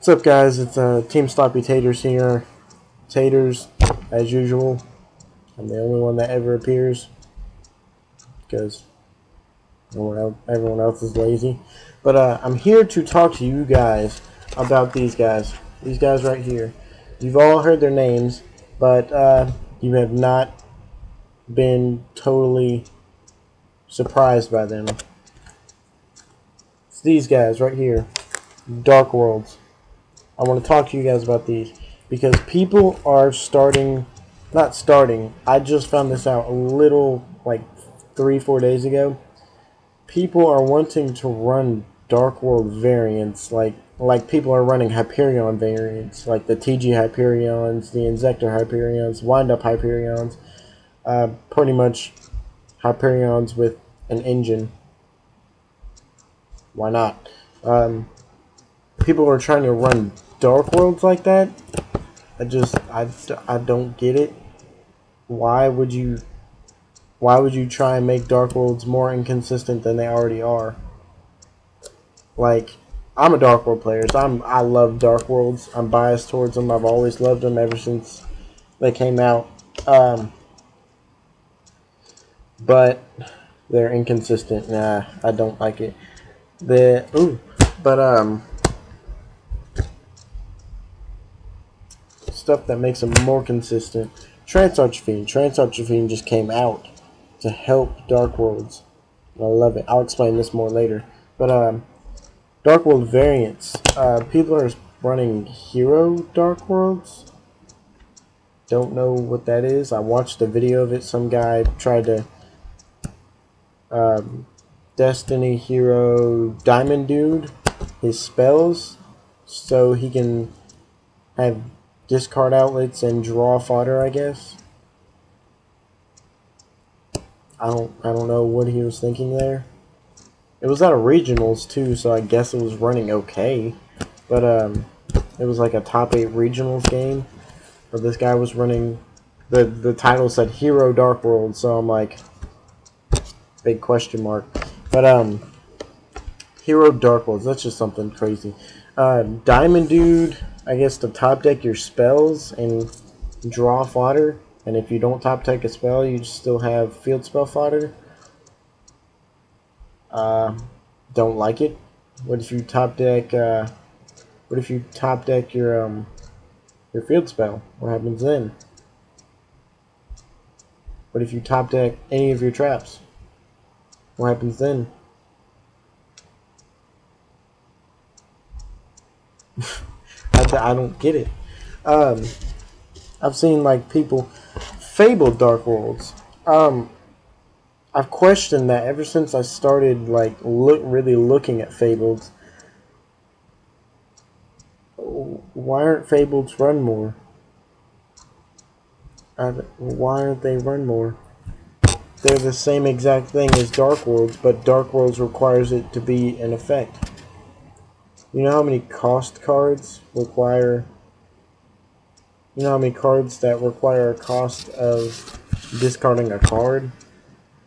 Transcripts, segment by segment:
What's up, guys? It's Team Sloppy Taters here. Taters, as usual. I'm the only one that ever appears because everyone else is lazy. But I'm here to talk to you guys about these guys. These guys right here. You've all heard their names, but you have not been totally surprised by them. It's these guys right here. Dark Worlds. I want to talk to you guys about these because people are I just found this out a little, like 3-4 days ago. People are wanting to run Dark World variants, like people are running Hyperion variants, like the TG Hyperions, the Inzektor Hyperions, Wind-Up Hyperions, pretty much Hyperions with an engine. Why not? People are trying to run Dark Worlds like that. I don't get it. Why would you try and make Dark Worlds more inconsistent than they already are? Like, I'm a Dark World player, so I love Dark Worlds. I'm biased towards them. I've always loved them ever since they came out. But they're inconsistent. Nah, I don't like it. Stuff that makes them more consistent. Transarchifine just came out to help Dark Worlds. I love it. I'll explain this more later. But Dark World variants. People are running Hero Dark Worlds. Don't know what that is. I watched a video of it. Some guy tried to Destiny Hero Diamond Dude his spells so he can have discard outlets and draw fodder, I guess. I don't know what he was thinking there. It was out of regionals too, so I guess it was running okay. But it was like a top 8 regionals game where this guy was running. The title said Hero Dark World, so I'm like, big question mark. But Hero Dark Worlds, that's just something crazy. Diamond Dude, I guess, to top deck your spells and draw fodder, and if you don't top deck a spell, you still have field spell fodder. Don't like it. What if you top deck? What if you top deck your field spell? What happens then? What if you top deck any of your traps? What happens then? I don't get it. I've seen like people Fabled Dark Worlds. I've questioned that ever since I started like really looking at Fabled. Why aren't Fableds run more? Why aren't they run more? They're the same exact thing as Dark Worlds, but Dark Worlds requires it to be an effect. You know how many cost cards require... You know how many cards that require a cost of discarding a card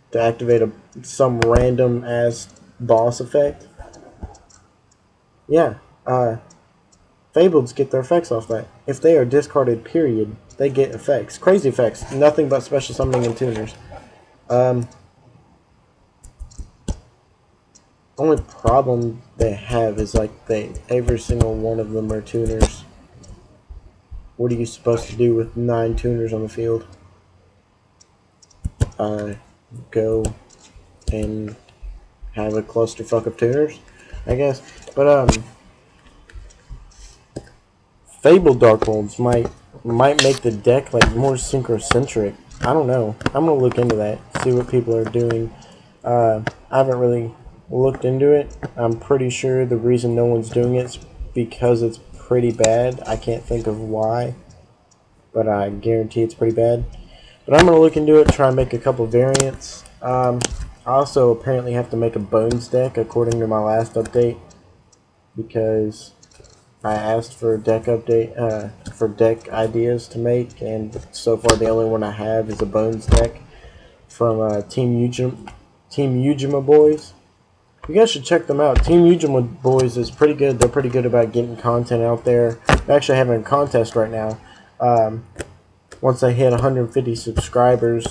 to activate some random ass boss effect? Yeah, Fableds get their effects off that. If they are discarded, period, they get effects. Crazy effects. Nothing but special summoning and tuners. Only problem they have is like every single one of them are tuners. What are you supposed to do with 9 tuners on the field? Go and have a clusterfuck of tuners, I guess. But Fabled Dark Worlds might make the deck like more synchrocentric. I don't know. I'm gonna look into that, see what people are doing. I haven't really looked into it. I'm pretty sure the reason no one's doing it is because it's pretty bad. I can't think of why, but I guarantee it's pretty bad. But I'm going to look into it, try and make a couple variants. I also apparently have to make a Bones deck according to my last update, because I asked for a deck update, for deck ideas to make, and so far the only one I have is a Bones deck from Team Ujima Boys. You guys should check them out. Team Ujima Boys is pretty good. They're pretty good about getting content out there. They're actually having a contest right now. Once they hit 150 subscribers,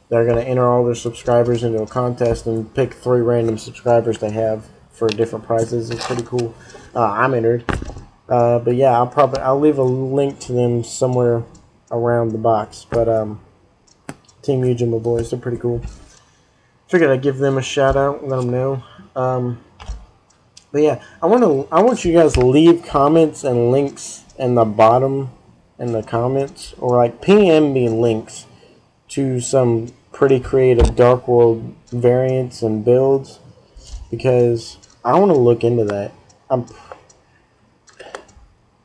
they're going to enter all their subscribers into a contest and pick 3 random subscribers they have for different prizes. It's pretty cool. I'm entered. But yeah, I'll leave a link to them somewhere around the box. But Team Ujima Boys, they're pretty cool. Figured I'd give them a shout out, let them know. But yeah, I want you guys to leave comments and links in the bottom in the comments, or like PM me links to some pretty creative Dark World variants and builds, because I want to look into that.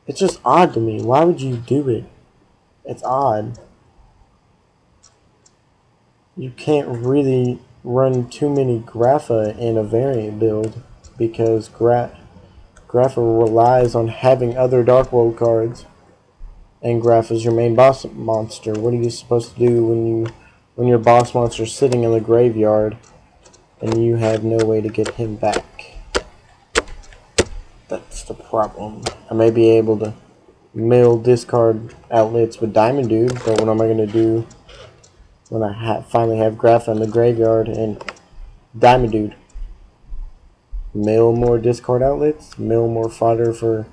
It's just odd to me. Why would you do it? It's odd. You can't really run too many Grapha in a variant build, because Grapha relies on having other Dark World cards, and Graph is your main boss monster. What are you supposed to do when your boss monster is sitting in the graveyard and you have no way to get him back? That's the problem. I may be able to mill discard outlets with Diamond Dude, but what am I going to do when I finally have Graph in the graveyard and Diamond Dude? Mill more discard outlets? Mill more fodder for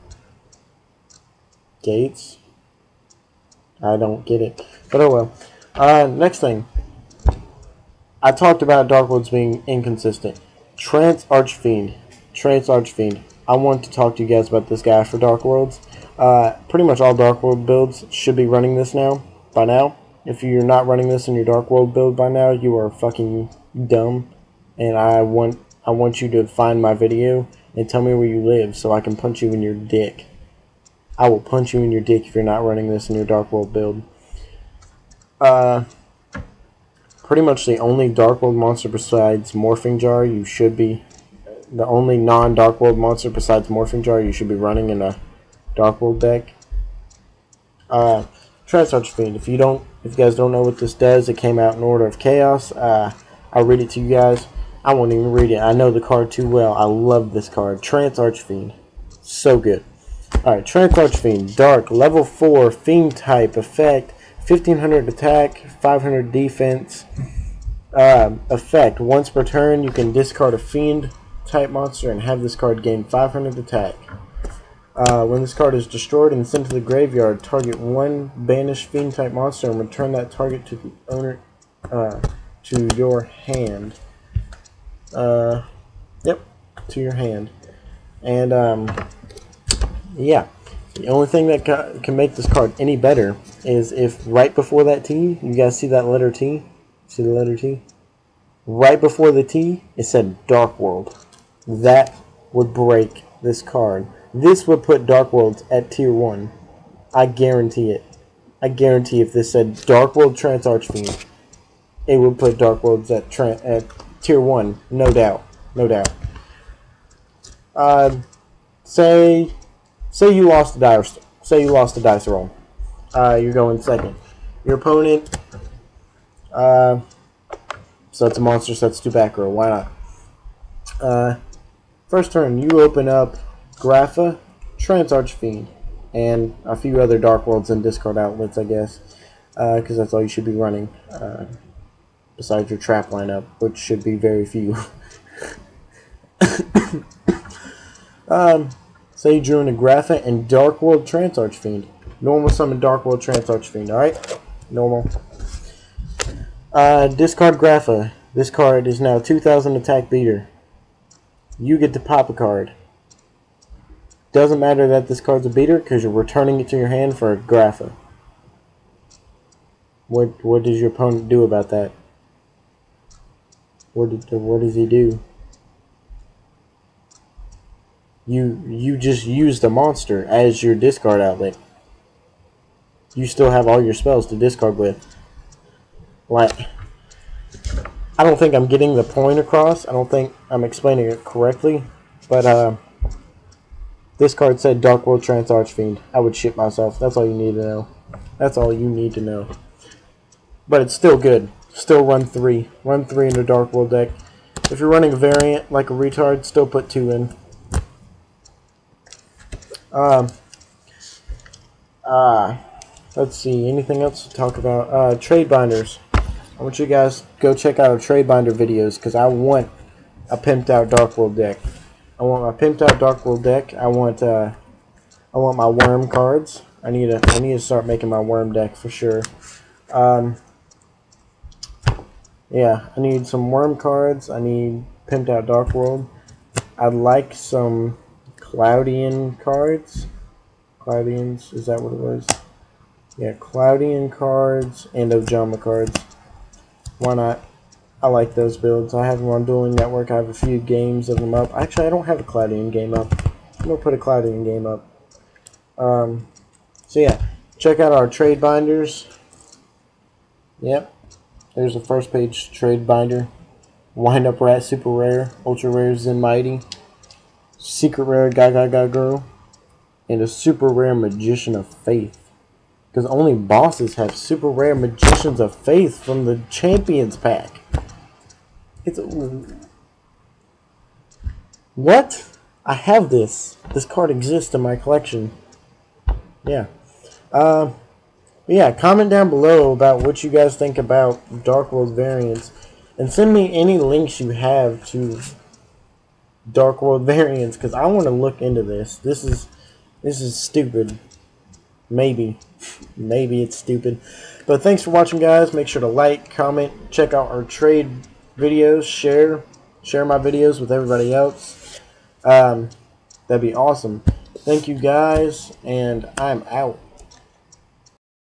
gates? I don't get it. But oh well. Next thing. I talked about Dark Worlds being inconsistent. Trance Archfiend. I want to talk to you guys about this guy for Dark Worlds. Pretty much all Dark World builds should be running this by now. If you're not running this in your Dark World build by now, you are fucking dumb. And I want you to find my video and tell me where you live so I can punch you in your dick. I will punch you in your dick if you're not running this in your Dark World build. Pretty much the only Dark World monster besides Morphing Jar you should be... The only non-Dark World monster besides Morphing Jar you should be running in a Dark World deck. Trance Archfiend. If you guys don't know what this does, it came out in Order of Chaos. I'll read it to you guys. I won't even read it. I know the card too well. I love this card. Trance Archfiend. So good. Alright, Trance Archfiend. Dark. Level 4. Fiend type. Effect. 1500 attack. 500 defense. Effect. Once per turn, you can discard a Fiend type monster and have this card gain 500 attack. When this card is destroyed and sent to the graveyard, target one banished Fiend type monster and return that target to the owner, to your hand. Yep, to your hand. And, yeah. The only thing that can make this card any better is if right before that T, you guys see that letter T? See the letter T? Right before the T, it said Dark World. That would break this card. This would put Dark Worlds at tier 1. I guarantee it. I guarantee if this said Dark World Trance Archfiend, it would put Dark Worlds at tier 1. No doubt. No doubt. Say you lost a dice. Say you lost a dice roll. You're going second. Your opponent. So it's a monster sets to back row. Why not? First turn, you open up Grapha, Trance Archfiend, and a few other Dark Worlds and discard outlets, I guess, because that's all you should be running, besides your trap lineup, which should be very few. Say you drew in a Grapha and Dark World Trance Archfiend. Normal summon Dark World Trance Archfiend, alright? Normal. Discard Grapha. This card is now 2000 attack beater. You get to pop a card. Doesn't matter that this card's a beater because you're returning it to your hand for a Grapha. What does your opponent do about that? What does he do? You just used a monster as your discard outlet. You still have all your spells to discard with. Like, I don't think I'm getting the point across. I don't think I'm explaining it correctly. But this card said Dark World Trance Archfiend. I would shit myself. That's all you need to know. That's all you need to know. But it's still good. Still run 3. Run 3 in the Dark World deck. If you're running a variant like a retard, still put 2 in. Let's see, anything else to talk about? Trade binders. I want you guys to go check out our trade binder videos because I want a pimped out Dark World deck. I want my pimped out Dark World deck. I want my worm cards. I need to start making my worm deck for sure. Yeah, I need some worm cards. I need pimped out Dark World. I'd like some Cloudian cards. Cloudians, is that what it was? Yeah, Cloudian cards and Ojama cards. Why not? I like those builds. I have them on Dueling Network. I have a few games of them up. Actually, I don't have a Cloudian game up. I'm going to put a Cloudian game up. So yeah, check out our trade binders. Yep. There's the first page trade binder. Wind Up Rat Super Rare. Ultra Rare Zen Mighty. Secret Rare Gaga Girl. And a Super Rare Magician of Faith. Because only bosses have Super Rare Magicians of Faith from the Champions pack. It's... What? I have this. This card exists in my collection. Yeah. Yeah, comment down below about what you guys think about Dark World variants. And send me any links you have to Dark World variants, because I want to look into this. This is stupid. Maybe it's stupid. But thanks for watching, guys. Make sure to like, comment, check out our trade videos, share my videos with everybody else. That'd be awesome. Thank you, guys, and I'm out.